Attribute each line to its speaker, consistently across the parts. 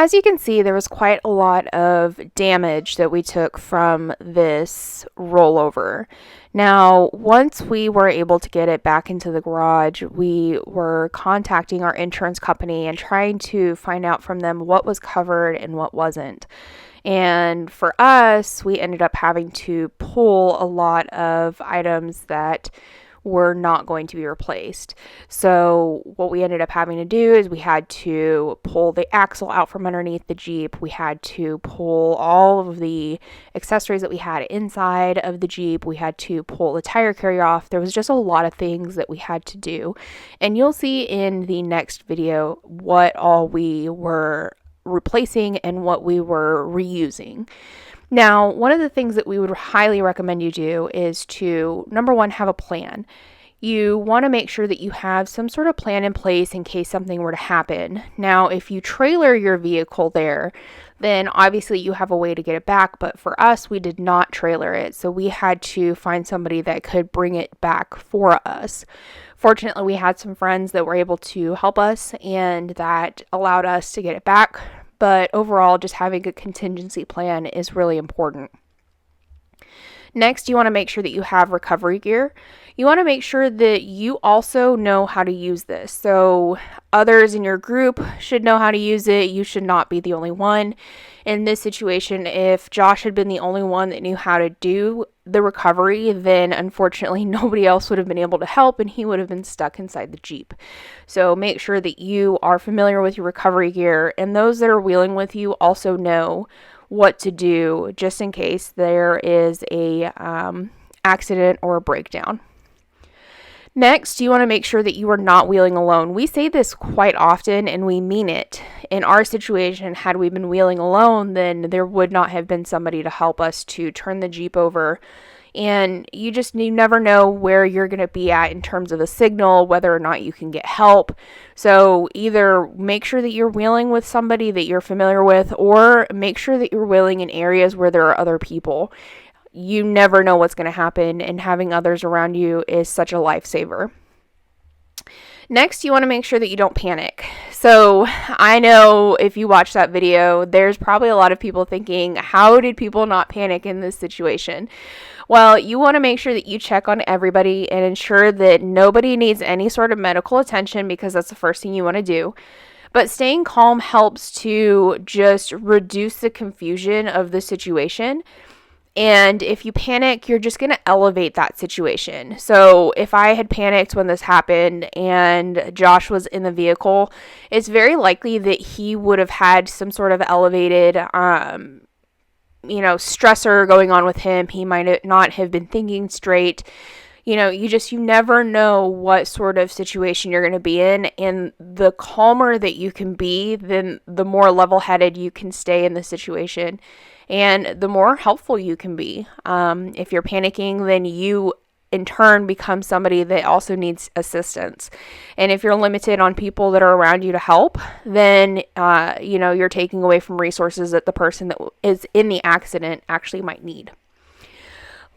Speaker 1: as you can see, there was quite a lot of damage that we took from this rollover. Now, once we were able to get it back into the garage, we were contacting our insurance company and trying to find out from them what was covered and what wasn't. And for us, we ended up having to pull a lot of items that were not going to be replaced. So what we ended up having to do is we had to pull the axle out from underneath the Jeep. We had to pull all of the accessories that we had inside of the Jeep. We had to pull the tire carrier off. There was just a lot of things that we had to do. And you'll see in the next video what all we were replacing and what we were reusing. Now, one of the things that we would highly recommend you do is to, number one, have a plan. You want to make sure that you have some sort of plan in place in case something were to happen. Now, if you trailer your vehicle there, then obviously you have a way to get it back. But for us, we did not trailer it. So we had to find somebody that could bring it back for us. Fortunately, we had some friends that were able to help us, and that allowed us to get it back. But overall, just having a contingency plan is really important. Next, you want to make sure that you have recovery gear. You want to make sure that you also know how to use this. So others in your group should know how to use it. You should not be the only one. In this situation, if Josh had been the only one that knew how to do the recovery, then unfortunately nobody else would have been able to help and he would have been stuck inside the Jeep. So make sure that you are familiar with your recovery gear, and those that are wheeling with you also know what to do just in case there is a accident or a breakdown. Next, you want to make sure that you are not wheeling alone. We say this quite often and we mean it. In our situation, had we been wheeling alone, then there would not have been somebody to help us to turn the Jeep over. And you never know where you're going to be at in terms of a signal, whether or not you can get help. So either make sure that you're wheeling with somebody that you're familiar with, or make sure that you're wheeling in areas where there are other people. You never know what's going to happen, and having others around you is such a lifesaver. Next, you want to make sure that you don't panic. So I know if you watch that video, there's probably a lot of people thinking, how did people not panic in this situation? Well, you want to make sure that you check on everybody and ensure that nobody needs any sort of medical attention, because that's the first thing you want to do. But staying calm helps to just reduce the confusion of the situation. And if you panic, you're just going to elevate that situation. So if I had panicked when this happened and Josh was in the vehicle, it's very likely that he would have had some sort of elevated, stressor going on with him. He might not have been thinking straight. You never know what sort of situation you're going to be in. And the calmer that you can be, then the more level-headed you can stay in the situation. And the more helpful you can be. If you're panicking, then you in turn become somebody that also needs assistance. And if you're limited on people that are around you to help, then you're taking away from resources that the person that is in the accident actually might need.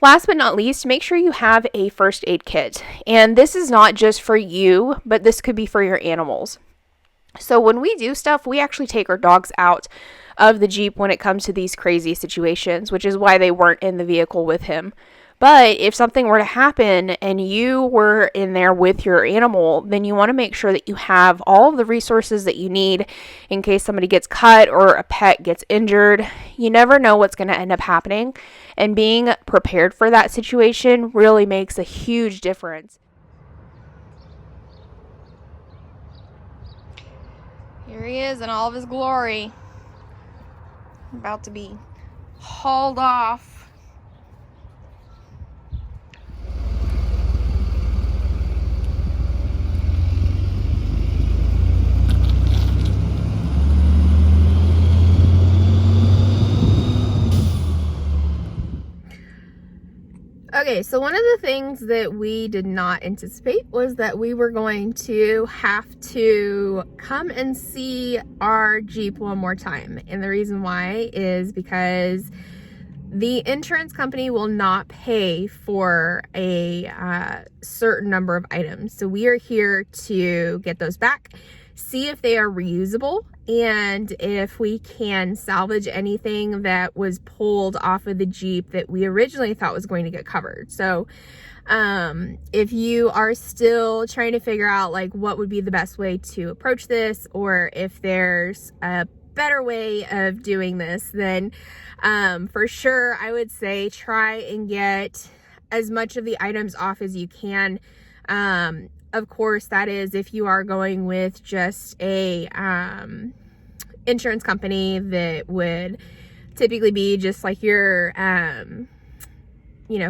Speaker 1: Last but not least, make sure you have a first aid kit. And this is not just for you, but this could be for your animals. So when we do stuff, we actually take our dogs out of the Jeep when it comes to these crazy situations, which is why they weren't in the vehicle with him. But if something were to happen and you were in there with your animal, then you want to make sure that you have all of the resources that you need in case somebody gets cut or a pet gets injured. You never know what's going to end up happening, and being prepared for that situation really makes a huge difference. Here he is in all of his glory. About to be hauled off. Okay, so one of the things that we did not anticipate was that we were going to have to come and see our Jeep one more time. And the reason why is because the insurance company will not pay for a certain number of items. So we are here to get those back, see if they are reusable, and if we can salvage anything that was pulled off of the Jeep that we originally thought was going to get covered. So if you are still trying to figure out like what would be the best way to approach this, or if there's a better way of doing this, then for sure I would say try and get as much of the items off as you can. Of course, that is if you are going with just a insurance company that would typically be just like your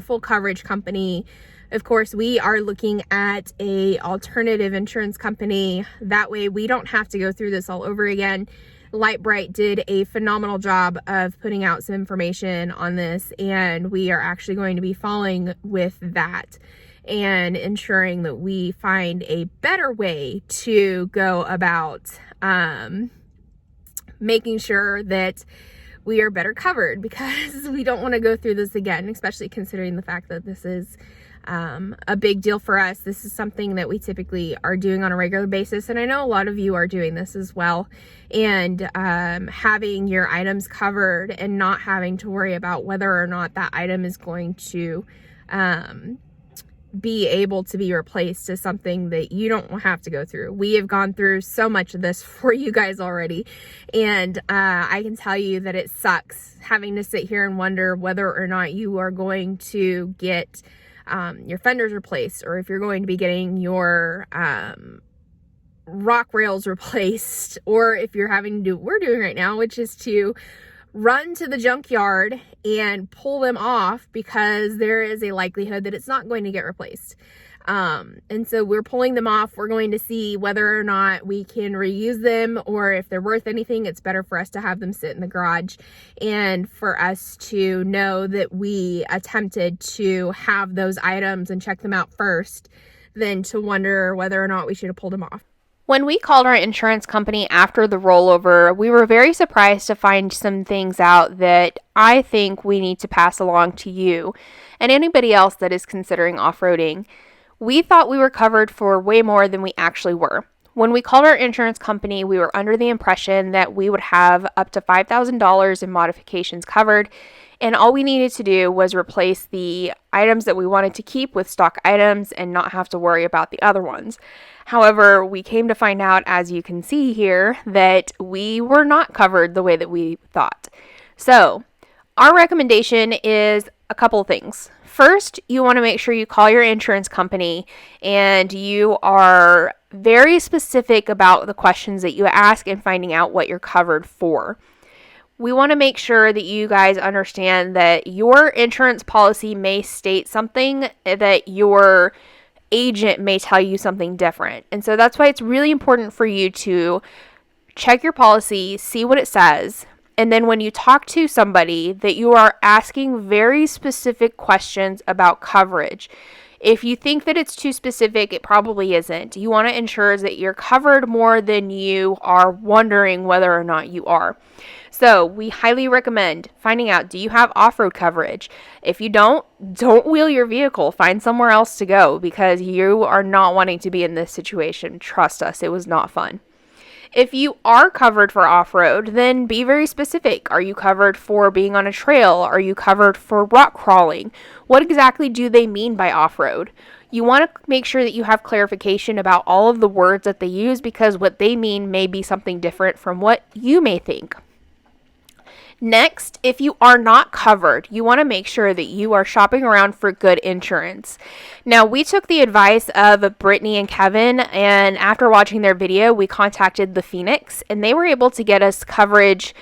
Speaker 1: full coverage company. Of course, we are looking at a alternative insurance company. That way we don't have to go through this all over again. Lightbright did a phenomenal job of putting out some information on this, and we are actually going to be following with that and ensuring that we find a better way to go about making sure that we are better covered, because we don't want to go through this again, especially considering the fact that this is a big deal for us. This is something that we typically are doing on a regular basis, and I know a lot of you are doing this as well. And having your items covered and not having to worry about whether or not that item is going to be able to be replaced is something that you don't have to go through. We have gone through so much of this for you guys already, and I can tell you that it sucks having to sit here and wonder whether or not you are going to get your fenders replaced, or if you're going to be getting your rock rails replaced, or if you're having to do what we're doing right now, which is to run to the junkyard and pull them off, because there is a likelihood that it's not going to get replaced. And so we're pulling them off. We're going to see whether or not we can reuse them, or if they're worth anything. It's better for us to have them sit in the garage and for us to know that we attempted to have those items and check them out first, than to wonder whether or not we should have pulled them off. When we called our insurance company after the rollover, we were very surprised to find some things out that I think we need to pass along to you and anybody else that is considering off-roading. We thought we were covered for way more than we actually were. When we called our insurance company, we were under the impression that we would have up to $5,000 in modifications covered, and all we needed to do was replace the items that we wanted to keep with stock items and not have to worry about the other ones. However, we came to find out, as you can see here, that we were not covered the way that we thought. So, our recommendation is a couple things. First, you want to make sure you call your insurance company and you are very specific about the questions that you ask and finding out what you're covered for. We want to make sure that you guys understand that your insurance policy may state something, that your agent may tell you something different. And so that's why it's really important for you to check your policy, see what it says, and then when you talk to somebody, that you are asking very specific questions about coverage. If you think that it's too specific, it probably isn't. You want to ensure that you're covered more than you are wondering whether or not you are. So we highly recommend finding out, do you have off-road coverage? If you don't wheel your vehicle. Find somewhere else to go, because you are not wanting to be in this situation. Trust us, it was not fun. If you are covered for off-road, then be very specific. Are you covered for being on a trail? Are you covered for rock crawling? What exactly do they mean by off-road? You want to make sure that you have clarification about all of the words that they use, because what they mean may be something different from what you may think. Next, if you are not covered, you want to make sure that you are shopping around for good insurance. Now, we took the advice of Brittany and Kevin, and after watching their video, we contacted the Phoenix, and they were able to get us coverage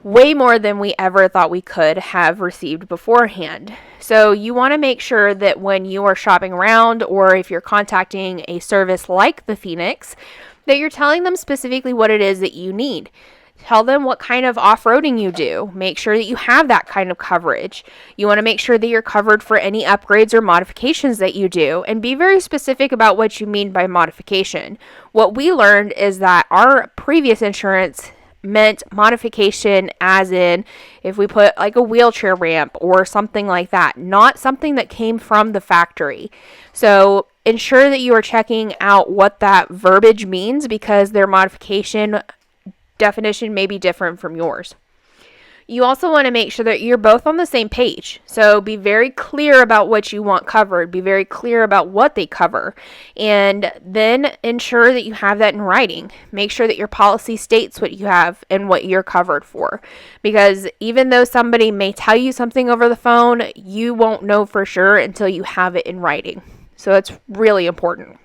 Speaker 1: way more than we ever thought we could have received beforehand. So you want to make sure that when you are shopping around, or if you're contacting a service like the Phoenix, that you're telling them specifically what it is that you need. Tell them what kind of off-roading you do. Make sure that you have that kind of coverage. You want to make sure that you're covered for any upgrades or modifications that you do, and be very specific about what you mean by modification. What we learned is that our previous insurance meant modification as in if we put like a wheelchair ramp or something like that, not something that came from the factory. So ensure that you are checking out what that verbiage means, because their modification definition may be different from yours. You also want to make sure that you're both on the same page. So be very clear about what you want covered. Be very clear about what they cover. And then ensure that you have that in writing. Make sure that your policy states what you have and what you're covered for. Because even though somebody may tell you something over the phone, you won't know for sure until you have it in writing. So it's really important.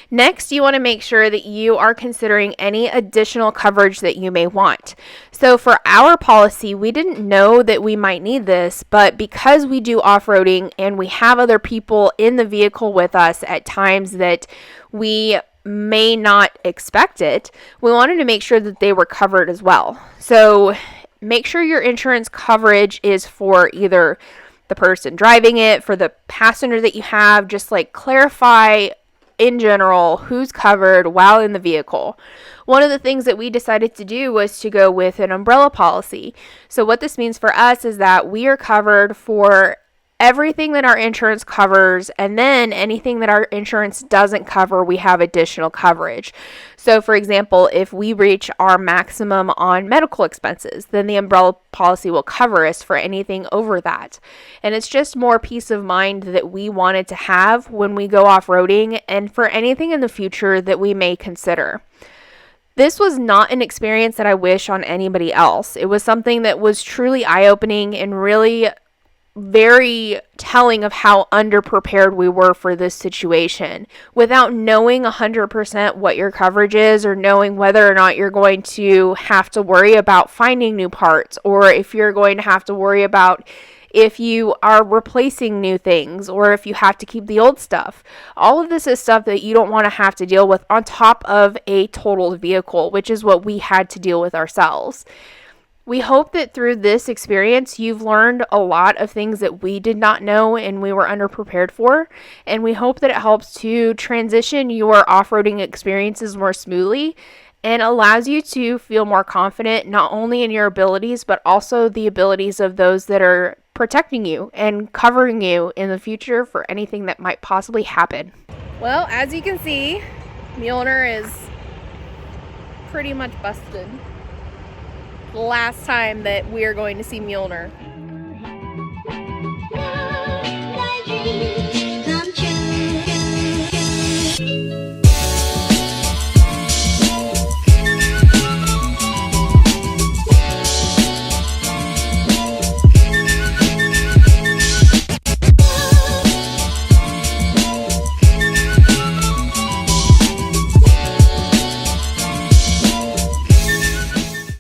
Speaker 1: Next, you want to make sure that you are considering any additional coverage that you may want. So for our policy, we didn't know that we might need this, but because we do off-roading and we have other people in the vehicle with us at times that we may not expect it, we wanted to make sure that they were covered as well. So make sure your insurance coverage is for either the person driving it, for the passenger that you have, just like clarify in general who's covered while in the vehicle. One of the things that we decided to do was to go with an umbrella policy. So what this means for us is that we are covered for everything that our insurance covers, and then anything that our insurance doesn't cover, we have additional coverage. So for example, if we reach our maximum on medical expenses, then the umbrella policy will cover us for anything over that. And it's just more peace of mind that we wanted to have when we go off-roading and for anything in the future that we may consider. This was not an experience that I wish on anybody else. It was something that was truly eye-opening and really very telling of how underprepared we were for this situation. Without knowing 100% what your coverage is, or knowing whether or not you're going to have to worry about finding new parts, or if you're going to have to worry about if you are replacing new things, or if you have to keep the old stuff. All of this is stuff that you don't want to have to deal with on top of a totaled vehicle, which is what we had to deal with ourselves. We hope that through this experience, you've learned a lot of things that we did not know and we were underprepared for. And we hope that it helps to transition your off-roading experiences more smoothly and allows you to feel more confident, not only in your abilities, but also the abilities of those that are protecting you and covering you in the future for anything that might possibly happen. Well, as you can see, Mjolnir is pretty much busted. Last time that we are going to see Mjolnir.